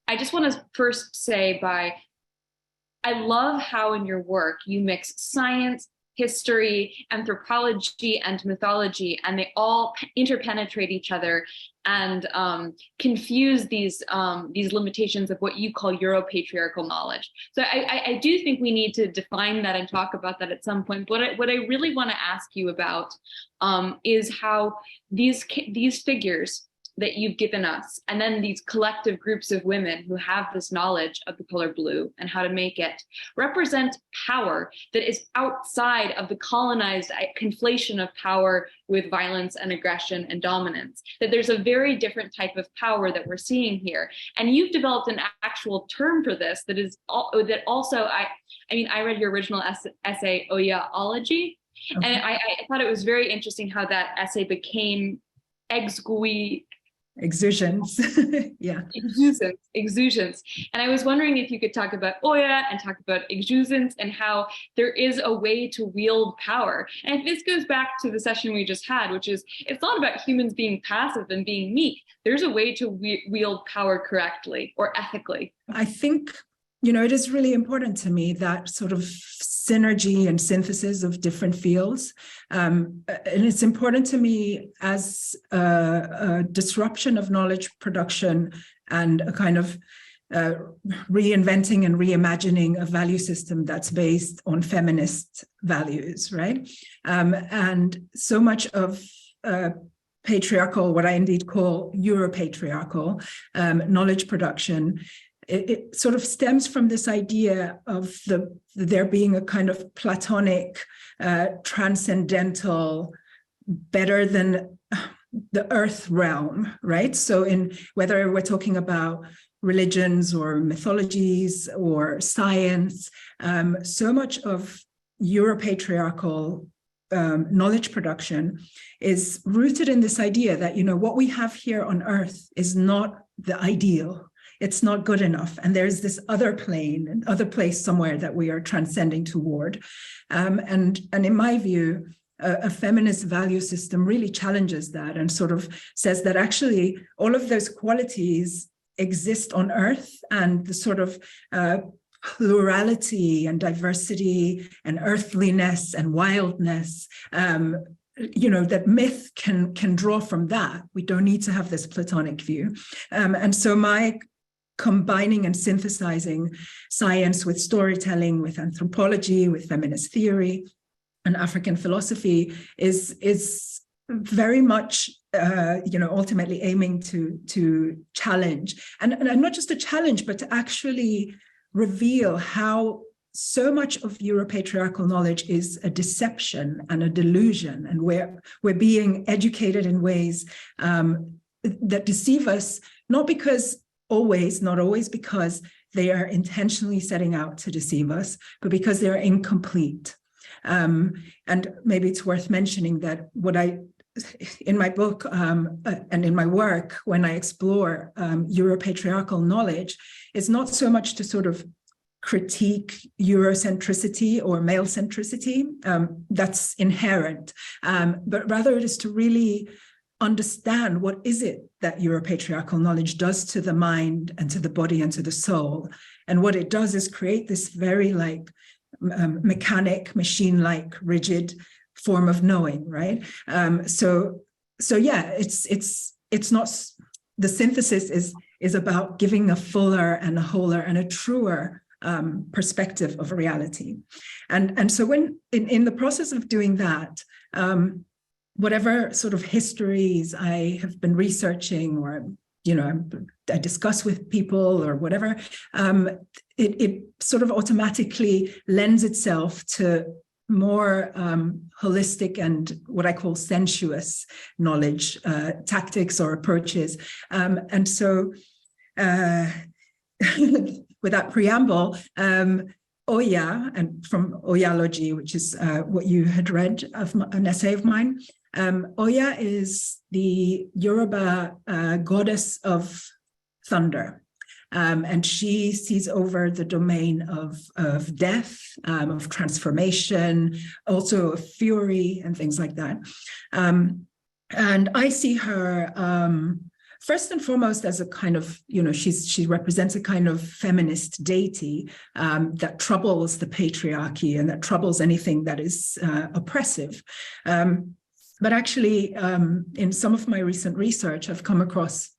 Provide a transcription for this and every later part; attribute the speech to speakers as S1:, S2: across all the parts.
S1: I just want to first say I love how in your work you mix science, history, anthropology, and mythology, and they all interpenetrate each other and confuse these limitations of what you call Europatriarchal knowledge. So I do think we need to define that and talk about that at some point. But what I really want to ask you about is how these figures that you've given us, and then these collective groups of women who have this knowledge of the color blue and how to make it, represent power that is outside of the colonized conflation of power with violence and aggression and dominance. That there's a very different type of power that we're seeing here. And you've developed an actual term for this that is that also, I read your original essay, Oyalogy, okay. And I thought it was very interesting how that essay became
S2: exousiance. Yeah.
S1: Exousiance. And I was wondering if you could talk about Oya and talk about exousiance and how there is a way to wield power. And this goes back to the session we just had, which is, it's not about humans being passive and being meek. There's a way to wield power correctly or ethically.
S2: I think, it is really important to me that sort of synergy and synthesis of different fields. And it's important to me as a disruption of knowledge production and a kind of reinventing and reimagining a value system that's based on feminist values, right? And so much of patriarchal, what I indeed call Europatriarchal knowledge production, it sort of stems from this idea of there being a kind of Platonic, transcendental, better than the earth realm, right? So in whether we're talking about religions or mythologies or science, so much of Europatriarchal knowledge production is rooted in this idea that, what we have here on earth is not the ideal. It's not good enough. And there's this other plane, another place somewhere that we are transcending toward. And in my view, a feminist value system really challenges that and sort of says that actually all of those qualities exist on earth, and the sort of plurality and diversity and earthliness and wildness, that myth can draw from that. We don't need to have this Platonic view. And so my combining and synthesizing science with storytelling, with anthropology, with feminist theory and African philosophy is very much, ultimately aiming to challenge, and not just a challenge, but to actually reveal how so much of Europatriarchal knowledge is a deception and a delusion, and we're being educated in ways that deceive us, not always because they are intentionally setting out to deceive us, but because they're incomplete. And maybe it's worth mentioning that in my book and in my work, when I explore Europatriarchal knowledge, it's not so much to sort of critique Eurocentricity or male centricity, that's inherent, but rather it is to really understand what is it that Europatriarchal knowledge does to the mind and to the body and to the soul. And what it does is create this very machine-like, rigid form of knowing, right? So yeah, it's not, the synthesis is about giving a fuller and a wholer and a truer perspective of reality. And so when in the process of doing that, whatever sort of histories I have been researching or, I discuss with people or whatever, it sort of automatically lends itself to more holistic and what I call sensuous knowledge, tactics or approaches. And so with that preamble, Oya, and from Oyalogy, which is what you had read of an essay of mine, Oya is the Yoruba goddess of thunder. And she sees over the domain of death, of transformation, also of fury and things like that. And I see her first and foremost as a kind of, she represents a kind of feminist deity that troubles the patriarchy and that troubles anything that is oppressive. But actually, in some of my recent research, I've come across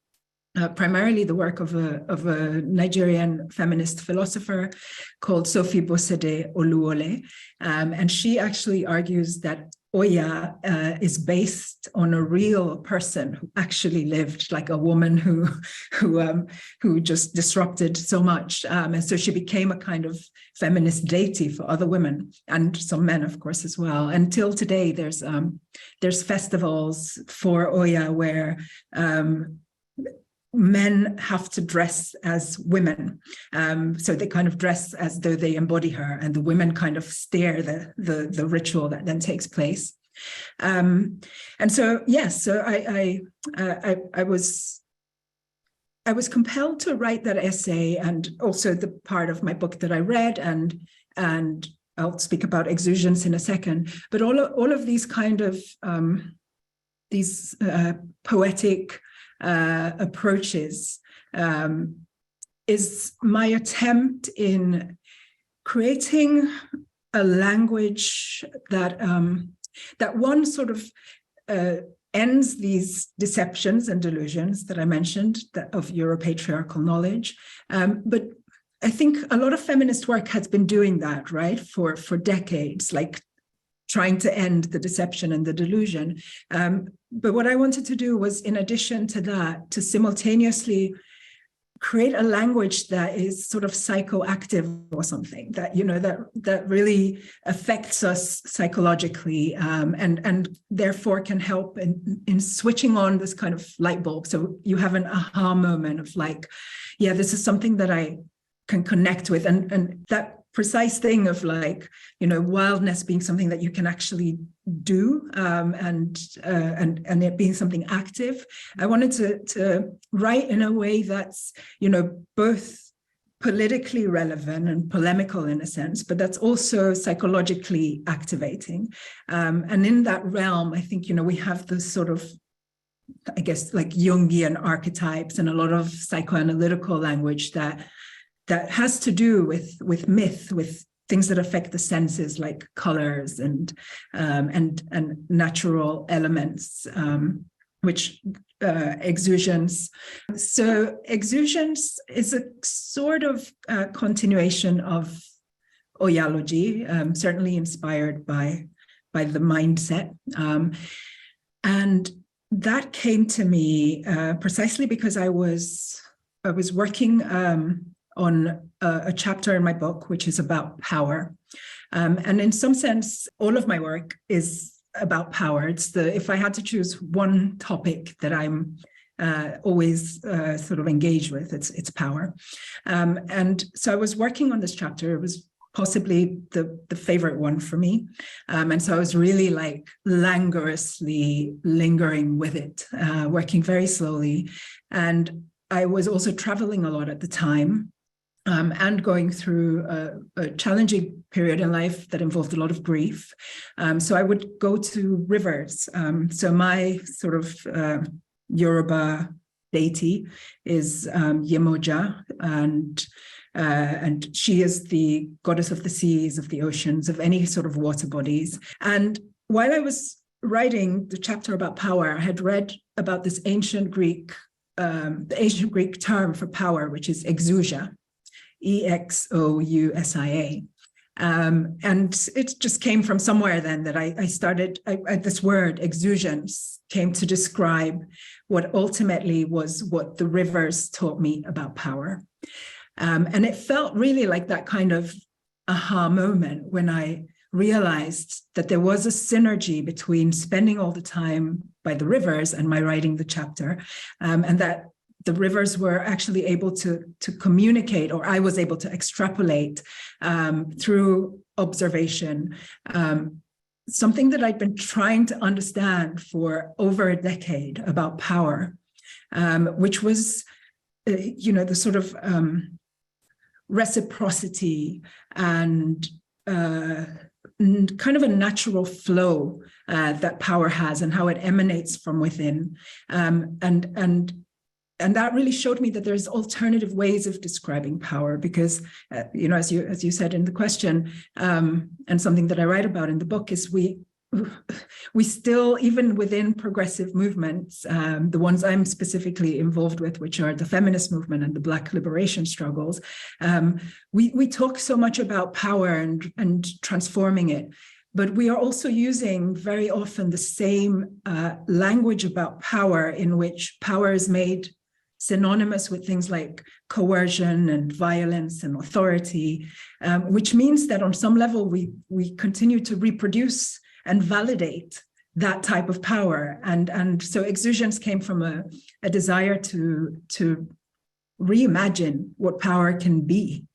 S2: primarily the work of a Nigerian feminist philosopher called Sophie Strand, and she actually argues that Oya is based on a real person who actually lived, like a woman who just disrupted so much, and so she became a kind of feminist deity for other women and some men, of course, as well. Until today, there's festivals for Oya where men have to dress as women, so they kind of dress as though they embody her, and the women kind of steer the ritual that then takes place. And so yes, so I was compelled to write that essay, and also the part of my book that I read, and I'll speak about exousiance in a second. But all of these kind of these poetic approaches is my attempt in creating a language that one sort of ends these deceptions and delusions that I mentioned of Europatriarchal knowledge. But I think a lot of feminist work has been doing that, right, for decades, like trying to end the deception and the delusion. But what I wanted to do was, in addition to that, to simultaneously create a language that is sort of psychoactive or something that, that really affects us psychologically, and therefore can help in switching on this kind of light bulb. So you have an aha moment of like, yeah, this is something that I can connect with, and that precise thing of like, wildness being something that you can actually do, and it being something active. I wanted to write in a way that's, both politically relevant and polemical in a sense, but that's also psychologically activating. And in that realm, I think, we have this sort of, I guess, like Jungian archetypes and a lot of psychoanalytical language that has to do with myth, with things that affect the senses, like colors and natural elements, which exousiance. So exousiance is a sort of continuation of Oyalogy, certainly inspired by the mindset, and that came to me precisely because I was working on a chapter in my book, which is about power. And in some sense, all of my work is about power. If I had to choose one topic that I'm always sort of engaged with, it's power. And so I was working on this chapter. It was possibly the favorite one for me. And so I was really like languorously lingering with it, working very slowly. And I was also traveling a lot at the time. And going through a challenging period in life that involved a lot of grief. So I would go to rivers. So my sort of Yoruba deity is Yemoja, and she is the goddess of the seas, of the oceans, of any sort of water bodies. And while I was writing the chapter about power, I had read about this ancient Greek term for power, which is exousia. Exousia. And it just came from somewhere then that I started, this word exousiance came to describe what ultimately was what the rivers taught me about power. And it felt really like that kind of aha moment when I realized that there was a synergy between spending all the time by the rivers and my writing the chapter, and that the rivers were actually able to communicate, or I was able to extrapolate through observation, something that I'd been trying to understand for over a decade about power, which was, the sort of reciprocity and kind of a natural flow that power has and how it emanates from within. And and that really showed me that there's alternative ways of describing power, because, as you said in the question, and something that I write about in the book, is we still, even within progressive movements, the ones I'm specifically involved with, which are the feminist movement and the Black liberation struggles, we talk so much about power and transforming it. But we are also using very often the same language about power, in which power is made synonymous with things like coercion and violence and authority, which means that on some level we continue to reproduce and validate that type of power. And so exousiance came from a desire to reimagine what power can be.